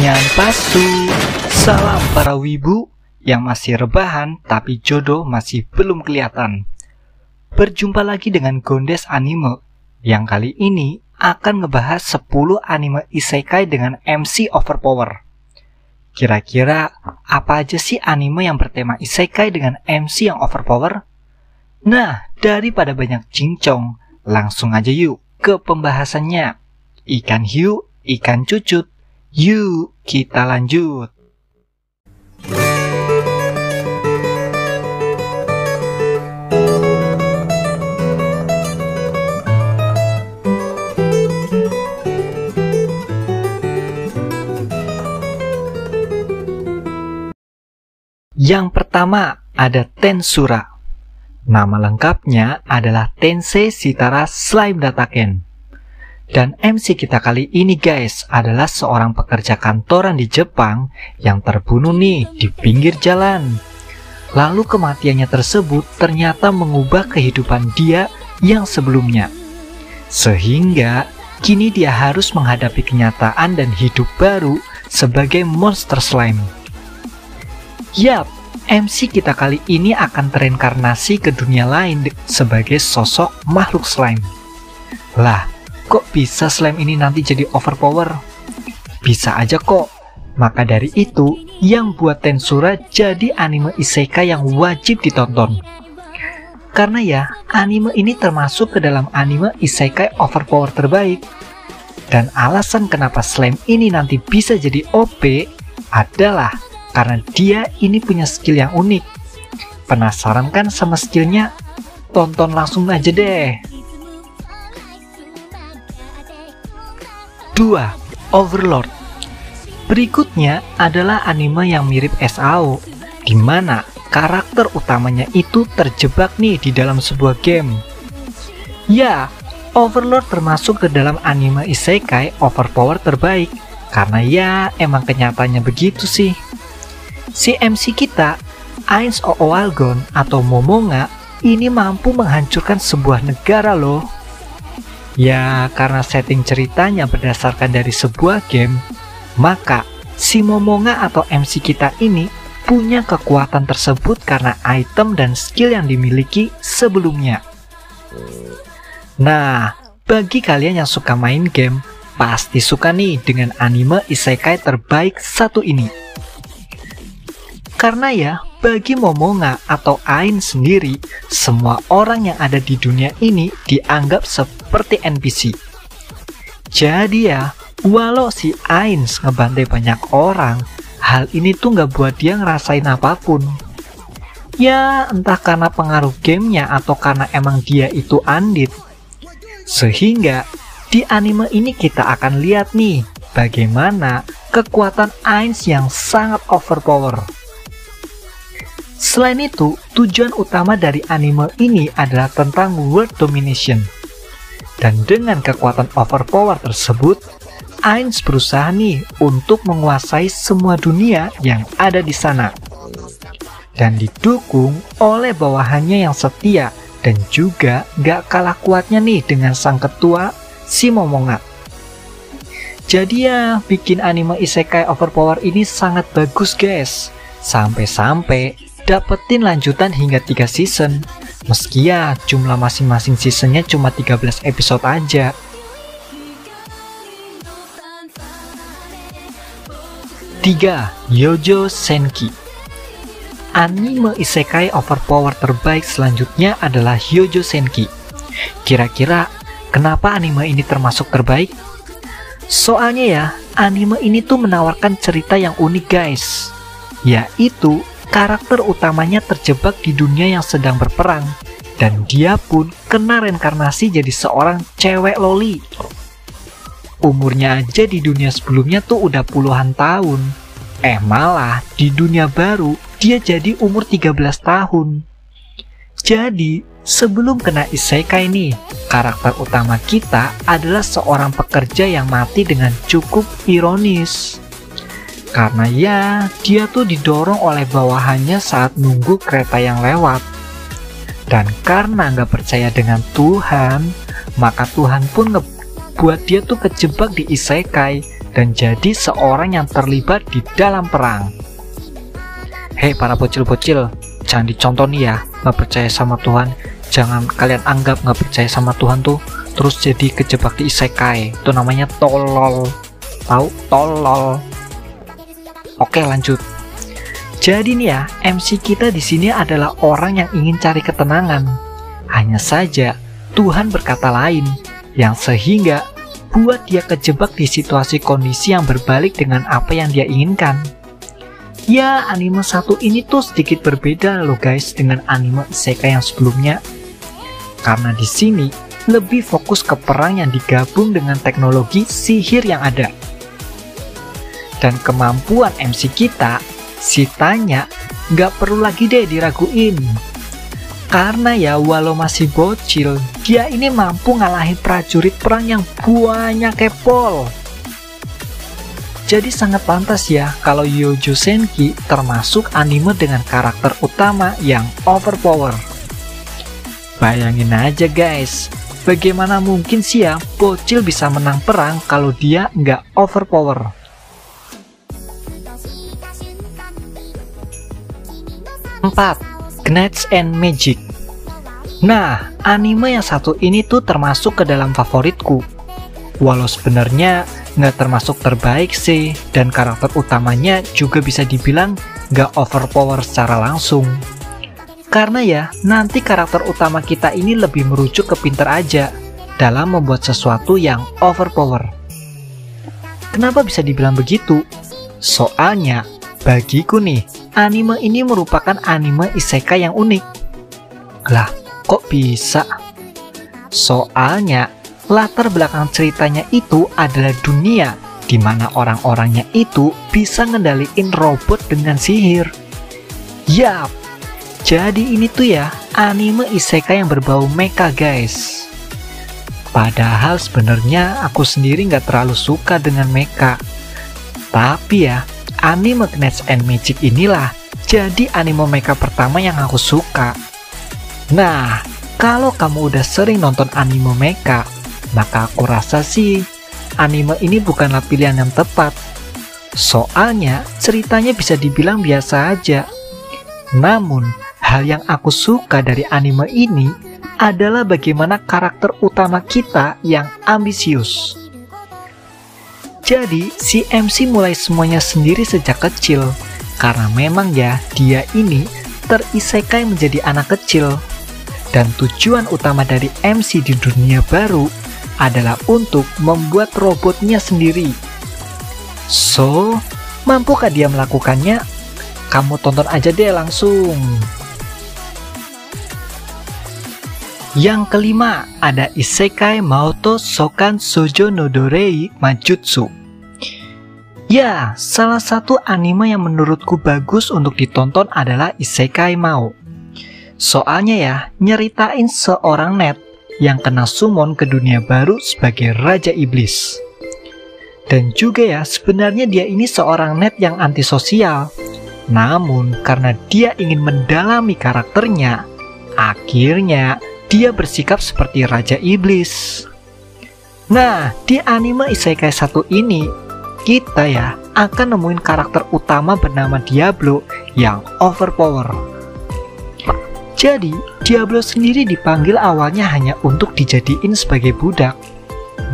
Nyanpasu, salam para wibu yang masih rebahan tapi jodoh masih belum kelihatan. Berjumpa lagi dengan Gondes Anime yang kali ini akan ngebahas 10 anime isekai dengan MC overpower. Kira-kira apa aja sih anime yang bertema isekai dengan MC yang overpower? Nah, daripada banyak cincong, langsung aja yuk ke pembahasannya. Ikan hiu, ikan cucut. Yuk, kita lanjut. Yang pertama ada Tensura. Nama lengkapnya adalah Tensei Shitara Slime Dataken. Dan MC kita kali ini guys adalah seorang pekerja kantoran di Jepang yang terbunuh nih di pinggir jalan. Lalu kematiannya tersebut ternyata mengubah kehidupan dia yang sebelumnya. Sehingga kini dia harus menghadapi kenyataan dan hidup baru sebagai monster slime. Yap, MC kita kali ini akan tereinkarnasi ke dunia lain sebagai sosok makhluk slime. Lah, kok bisa slime ini nanti jadi overpower? Bisa aja kok. Maka dari itu, yang buat Tensura jadi anime isekai yang wajib ditonton. Karena ya, anime ini termasuk ke dalam anime isekai overpower terbaik. Dan alasan kenapa slime ini nanti bisa jadi OP adalah karena dia ini punya skill yang unik. Penasaran kan sama skillnya? Tonton langsung aja deh. 2. Overlord. Berikutnya adalah anime yang mirip SAO, di mana karakter utamanya itu terjebak nih di dalam sebuah game. Ya, Overlord termasuk ke dalam anime isekai overpower terbaik, karena ya emang kenyataannya begitu sih. Si MC kita, Ainz Ooalgon atau Momonga, ini mampu menghancurkan sebuah negara loh. Ya, karena setting ceritanya berdasarkan dari sebuah game, maka si Momonga atau MC kita ini punya kekuatan tersebut karena item dan skill yang dimiliki sebelumnya. Nah, bagi kalian yang suka main game, pasti suka nih dengan anime isekai terbaik satu ini. Karena ya, bagi Momonga atau Ainz sendiri, semua orang yang ada di dunia ini dianggap seperti NPC. Jadi ya, walau si Ainz ngebantai banyak orang, hal ini tuh nggak buat dia ngerasain apapun. Ya, entah karena pengaruh gamenya atau karena emang dia itu undit. Sehingga, di anime ini kita akan lihat nih, bagaimana kekuatan Ainz yang sangat overpower. Selain itu, tujuan utama dari anime ini adalah tentang world domination. Dan dengan kekuatan overpower tersebut, Ainz berusaha nih untuk menguasai semua dunia yang ada di sana. Dan didukung oleh bawahannya yang setia dan juga gak kalah kuatnya nih dengan sang ketua, si Momonga. Jadi ya, bikin anime isekai overpower ini sangat bagus guys. Sampai-sampai dapetin lanjutan hingga 3 season, meski ya jumlah masing-masing seasonnya cuma 13 episode aja. 3. Youjo Senki. Anime isekai overpower terbaik selanjutnya adalah Youjo Senki. Kira-kira kenapa anime ini termasuk terbaik? Soalnya ya, anime ini tuh menawarkan cerita yang unik guys, yaitu karakter utamanya terjebak di dunia yang sedang berperang, dan dia pun kena reinkarnasi jadi seorang cewek loli. Umurnya aja di dunia sebelumnya tuh udah puluhan tahun. Malah di dunia baru dia jadi umur 13 tahun. Jadi sebelum kena isekai nih, karakter utama kita adalah seorang pekerja yang mati dengan cukup ironis. Karena ya, dia tuh didorong oleh bawahannya saat nunggu kereta yang lewat. Dan karena nggak percaya dengan Tuhan, maka Tuhan pun ngebuat dia tuh kejebak di isekai dan jadi seorang yang terlibat di dalam perang. Hei para bocil-bocil, jangan dicontoh nih ya, nggak percaya sama Tuhan. Jangan kalian anggap nggak percaya sama Tuhan tuh terus jadi kejebak di isekai. Itu namanya tolol. Tahu? Tolol. Oke, lanjut. Jadi nih ya, MC kita di sini adalah orang yang ingin cari ketenangan. Hanya saja Tuhan berkata lain, yang sehingga buat dia kejebak di situasi kondisi yang berbalik dengan apa yang dia inginkan. Ya, anime satu ini tuh sedikit berbeda loh guys dengan anime isekai yang sebelumnya. Karena di sini lebih fokus ke perang yang digabung dengan teknologi sihir yang ada. Dan kemampuan MC kita, si Tanya, nggak perlu lagi deh diraguin. Karena ya walau masih bocil, dia ini mampu ngalahin prajurit perang yang banyak kepol. Jadi sangat pantas ya kalau Youjo Senki termasuk anime dengan karakter utama yang overpower. Bayangin aja guys, bagaimana mungkin sih ya bocil bisa menang perang kalau dia nggak overpower. 4. Knights and Magic. Nah, anime yang satu ini tuh termasuk ke dalam favoritku. Walau sebenarnya nggak termasuk terbaik sih, dan karakter utamanya juga bisa dibilang nggak overpower secara langsung. Karena ya, nanti karakter utama kita ini lebih merujuk ke pinter aja dalam membuat sesuatu yang overpower. Kenapa bisa dibilang begitu? Soalnya, bagiku nih, anime ini merupakan anime isekai yang unik. Lah, kok bisa? Soalnya, latar belakang ceritanya itu adalah dunia di mana orang-orangnya itu bisa ngendaliin robot dengan sihir. Yap, jadi ini tuh ya anime isekai yang berbau mecha guys. Padahal sebenarnya aku sendiri nggak terlalu suka dengan mecha. Tapi ya, anime Knights and Magic inilah jadi anime mecha pertama yang aku suka. Nah, kalau kamu udah sering nonton anime mecha, maka aku rasa sih anime ini bukanlah pilihan yang tepat. Soalnya ceritanya bisa dibilang biasa aja. Namun, hal yang aku suka dari anime ini adalah bagaimana karakter utama kita yang ambisius. Jadi, si MC mulai semuanya sendiri sejak kecil. Karena memang ya, dia ini terisekai menjadi anak kecil. Dan tujuan utama dari MC di dunia baru adalah untuk membuat robotnya sendiri. So, mampukah dia melakukannya? Kamu tonton aja deh langsung. Yang kelima, ada Isekai Maoto Sokan Shoujo no Dorei Majutsu. Ya, salah satu anime yang menurutku bagus untuk ditonton adalah Isekai Mao. Soalnya ya, nyeritain seorang net yang kena summon ke dunia baru sebagai Raja Iblis. Dan juga ya, sebenarnya dia ini seorang net yang antisosial. Namun, karena dia ingin mendalami karakternya, akhirnya dia bersikap seperti Raja Iblis. Nah, di anime Isekai 1 ini, kita ya akan nemuin karakter utama bernama Diablo yang overpower. Jadi, Diablo sendiri dipanggil awalnya hanya untuk dijadiin sebagai budak.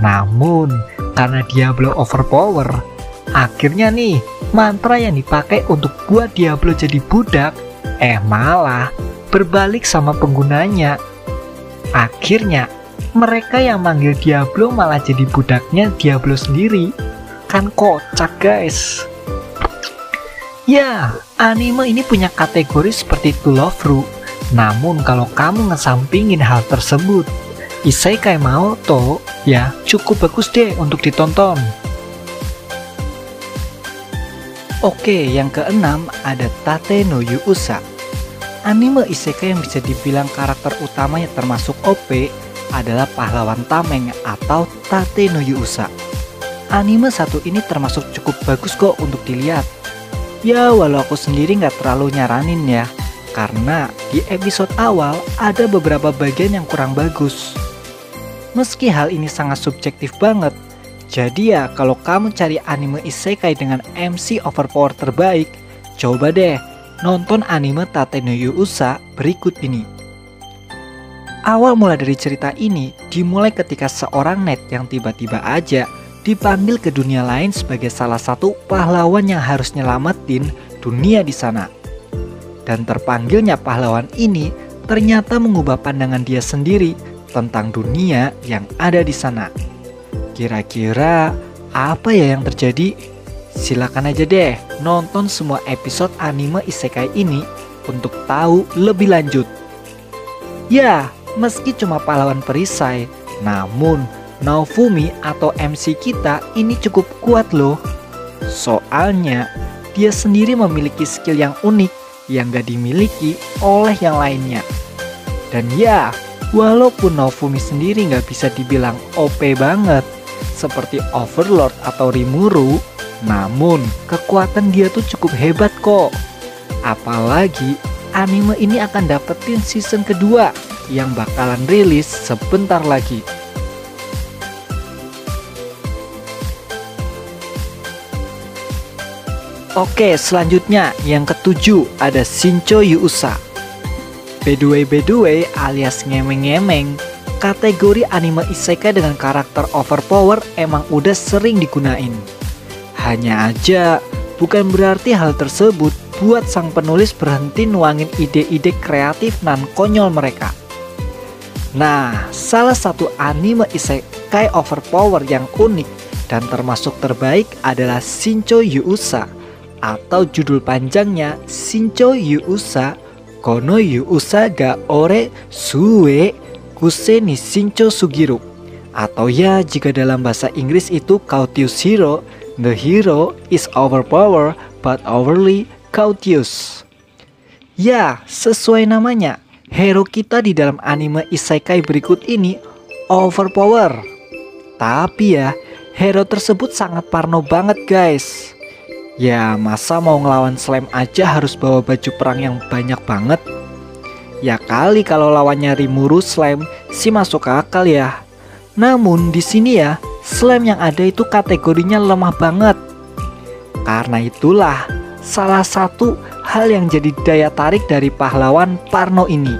Namun, karena Diablo overpower, akhirnya nih, mantra yang dipakai untuk buat Diablo jadi budak, malah berbalik sama penggunanya. Akhirnya, mereka yang manggil Diablo malah jadi budaknya Diablo sendiri. Kan kocak guys. Ya, anime ini punya kategori seperti To Love Ru. Namun kalau kamu ngesampingin hal tersebut, Isekai Maoto ya cukup bagus deh untuk ditonton. Oke, yang keenam ada Tate no Yuusa. Anime isekai yang bisa dibilang karakter utamanya termasuk OP adalah pahlawan tameng atau Tate no Yuusa. Anime satu ini termasuk cukup bagus kok untuk dilihat. Ya walau aku sendiri nggak terlalu nyaranin ya, karena di episode awal ada beberapa bagian yang kurang bagus. Meski hal ini sangat subjektif banget, Jadi ya, kalau kamu cari anime isekai dengan MC overpower terbaik, coba deh nonton anime Tate no Yuusa berikut ini. Awal mula dari cerita ini dimulai ketika seorang net yang tiba-tiba aja dipanggil ke dunia lain sebagai salah satu pahlawan yang harus nyelamatin dunia di sana. Dan terpanggilnya pahlawan ini ternyata mengubah pandangan dia sendiri tentang dunia yang ada di sana. Kira-kira apa ya yang terjadi? Silakan aja deh nonton semua episode anime isekai ini untuk tahu lebih lanjut. Ya, meski cuma pahlawan perisai, namun Naofumi atau MC kita ini cukup kuat loh. Soalnya dia sendiri memiliki skill yang unik yang gak dimiliki oleh yang lainnya. Dan ya, walaupun Naofumi sendiri gak bisa dibilang OP banget seperti Overlord atau Rimuru, namun kekuatan dia tuh cukup hebat kok. Apalagi anime ini akan dapetin season kedua yang bakalan rilis sebentar lagi. Oke, selanjutnya yang ketujuh ada Shincho Yuusa. By the way alias ngemeng-ngemeng, kategori anime isekai dengan karakter overpower emang udah sering digunain. Hanya aja, bukan berarti hal tersebut buat sang penulis berhenti nuangin ide-ide kreatif nan konyol mereka. Nah, salah satu anime isekai overpower yang unik dan termasuk terbaik adalah Shincho Yuusa, atau judul panjangnya Shincho Yuusa Kono Yuusa ga Ore Sue Kuse ni Shincho Sugiru, atau ya jika dalam bahasa Inggris itu Courteous Hero. The hero is overpowered but overly courteous. Ya, sesuai namanya, hero kita di dalam anime isekai berikut ini overpower. Tapi ya, hero tersebut sangat parno banget guys. Ya, masa mau ngelawan slime aja harus bawa baju perang yang banyak banget? Ya kali kalau lawannya Rimuru slime sih masuk akal ya. Namun di sini ya, slime yang ada itu kategorinya lemah banget. Karena itulah salah satu hal yang jadi daya tarik dari pahlawan Parno ini.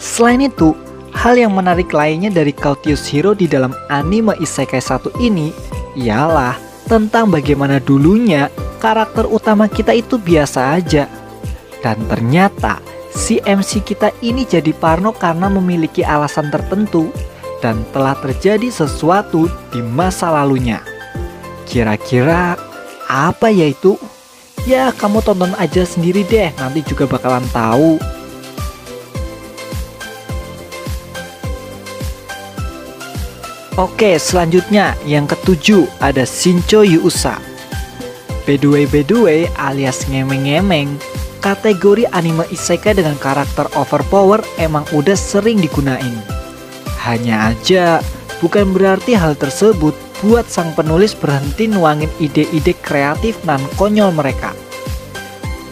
Selain itu, hal yang menarik lainnya dari Courteous Hero di dalam anime isekai satu ini ialah tentang bagaimana dulunya karakter utama kita itu biasa aja. Dan ternyata si MC kita ini jadi parno karena memiliki alasan tertentu dan telah terjadi sesuatu di masa lalunya. Kira-kira apa ya itu? Ya kamu tonton aja sendiri deh, nanti juga bakalan tahu. Oke, selanjutnya yang ketujuh ada Shincho Yuusa. By the way alias ngemeng-ngemeng, kategori anime isekai dengan karakter overpower emang udah sering digunain. Hanya aja, bukan berarti hal tersebut buat sang penulis berhenti nuangin ide-ide kreatif nan konyol mereka.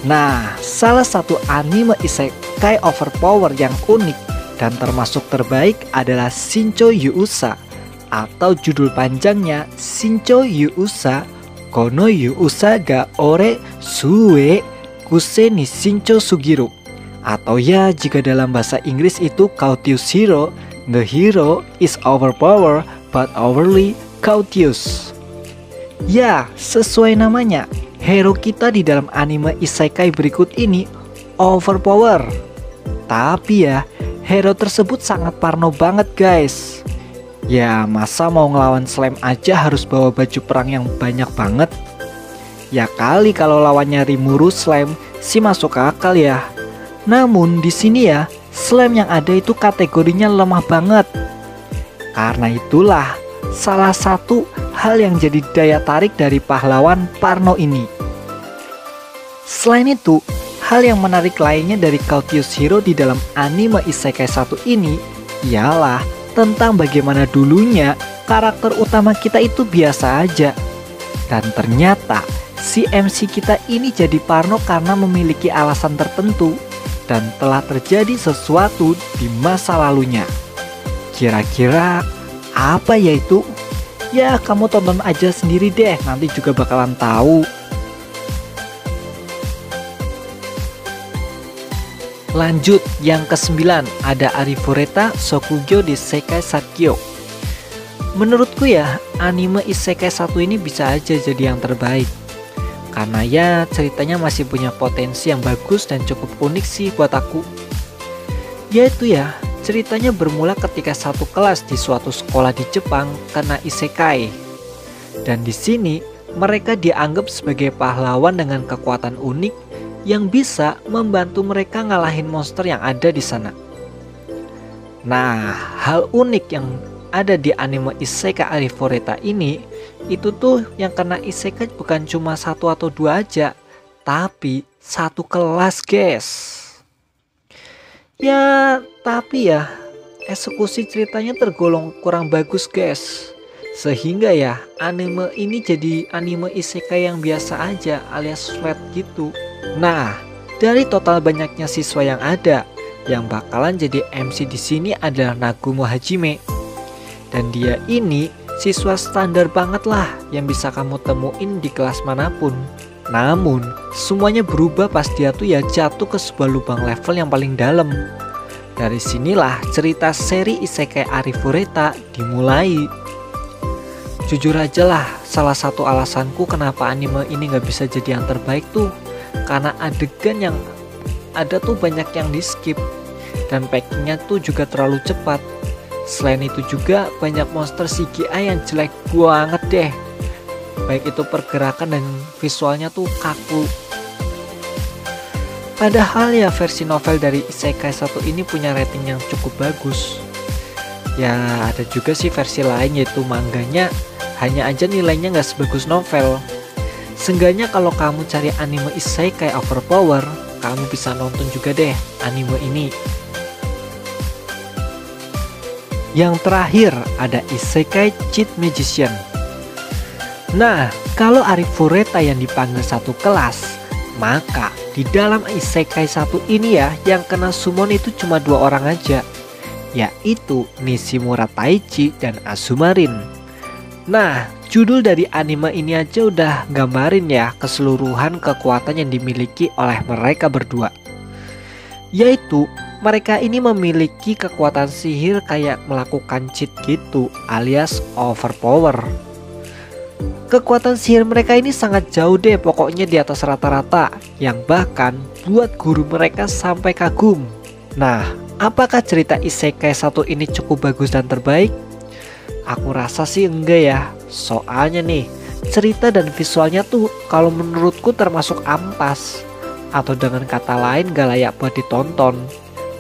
Nah, salah satu anime isekai overpower yang unik dan termasuk terbaik adalah Shincho Yuusa, atau judul panjangnya Shincho Yuusa Kono Yuusa ga Ore Sue Kuse ni Shincho Sugiru, atau ya jika dalam bahasa Inggris itu Courteous Hero. The hero is overpowered but overly courteous. Ya, sesuai namanya, hero kita di dalam anime isekai berikut ini overpower. Tapi ya, hero tersebut sangat parno banget guys. Ya, masa mau ngelawan slime aja harus bawa baju perang yang banyak banget? Ya kali kalau lawannya Rimuru slime sih masuk akal ya. Namun di sini ya, slime yang ada itu kategorinya lemah banget. Karena itulah salah satu hal yang jadi daya tarik dari pahlawan Parno ini. Selain itu, hal yang menarik lainnya dari Courteous Hero di dalam anime isekai satu ini ialah tentang bagaimana dulunya karakter utama kita itu biasa aja. Dan ternyata si MC kita ini jadi parno karena memiliki alasan tertentu dan telah terjadi sesuatu di masa lalunya. Kira-kira apa ya itu? Ya kamu tonton aja sendiri deh, nanti juga bakalan tahu. Lanjut, yang ke-9 ada Arifureta Shokugyo de Isekai Sakyo. Menurutku ya, anime Isekai 1 ini bisa aja jadi yang terbaik. Karena ya ceritanya masih punya potensi yang bagus dan cukup unik sih buat aku. Yaitu ya, ceritanya bermula ketika satu kelas di suatu sekolah di Jepang kena isekai. Dan di sini mereka dianggap sebagai pahlawan dengan kekuatan unik yang bisa membantu mereka ngalahin monster yang ada di sana. Nah, hal unik yang ada di anime Isekai Arifureta ini, itu tuh yang kena isekai bukan cuma 1 atau 2 aja, tapi satu kelas guys. Ya, tapi ya eksekusi ceritanya tergolong kurang bagus guys. Sehingga ya anime ini jadi anime isekai yang biasa aja alias flat gitu. Nah, dari total banyaknya siswa yang ada, yang bakalan jadi MC di sini adalah Nagumo Hajime. Dan dia ini siswa standar banget lah yang bisa kamu temuin di kelas manapun. Namun, semuanya berubah pas dia tuh ya jatuh ke sebuah lubang level yang paling dalam. Dari sinilah cerita seri Isekai Arifureta dimulai. Jujur aja lah, salah satu alasanku kenapa anime ini gak bisa jadi yang terbaik tuh karena adegan yang ada tuh banyak yang di skip. Dan packingnya tuh juga terlalu cepat. Selain itu juga banyak monster CGI yang jelek banget deh. Baik itu pergerakan dan visualnya tuh kaku. Padahal ya versi novel dari Isekai 1 ini punya rating yang cukup bagus. Ya ada juga sih versi lain yaitu mangganya, hanya aja nilainya gak sebagus novel. Seenggaknya kalau kamu cari anime Isekai overpower, kamu bisa nonton juga deh anime ini. Yang terakhir ada Isekai Cheat Magician. Nah, kalau Arifureta yang dipanggil satu kelas, maka di dalam Isekai 1 ini ya yang kena summon itu cuma 2 orang aja, yaitu Nishimura Taichi dan Azumarin. Nah, judul dari anime ini aja udah gambarin ya keseluruhan kekuatan yang dimiliki oleh mereka berdua. Yaitu mereka ini memiliki kekuatan sihir kayak melakukan cheat gitu alias overpower. Kekuatan sihir mereka ini sangat jauh deh, pokoknya di atas rata-rata, yang bahkan buat guru mereka sampai kagum. Nah, apakah cerita Isekai 1 ini cukup bagus dan terbaik? Aku rasa sih enggak ya. Soalnya nih, cerita dan visualnya tuh kalau menurutku termasuk ampas, atau dengan kata lain gak layak buat ditonton.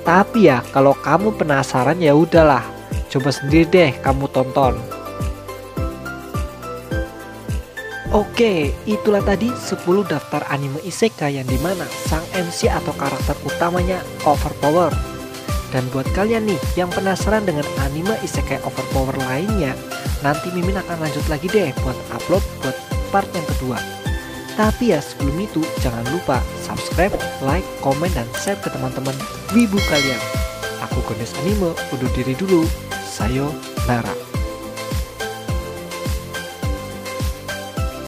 Tapi ya kalau kamu penasaran ya udahlah, coba sendiri deh kamu tonton. Oke, itulah tadi 10 daftar anime isekai yang dimana sang MC atau karakter utamanya overpower. Dan buat kalian nih yang penasaran dengan anime isekai overpower lainnya, nanti Mimin akan lanjut lagi deh buat upload buat part yang kedua. Tapi ya sebelum itu jangan lupa subscribe, like, komen, dan share ke teman-teman wibu kalian. Aku Gondes Anime, undur diri dulu. Sayonara.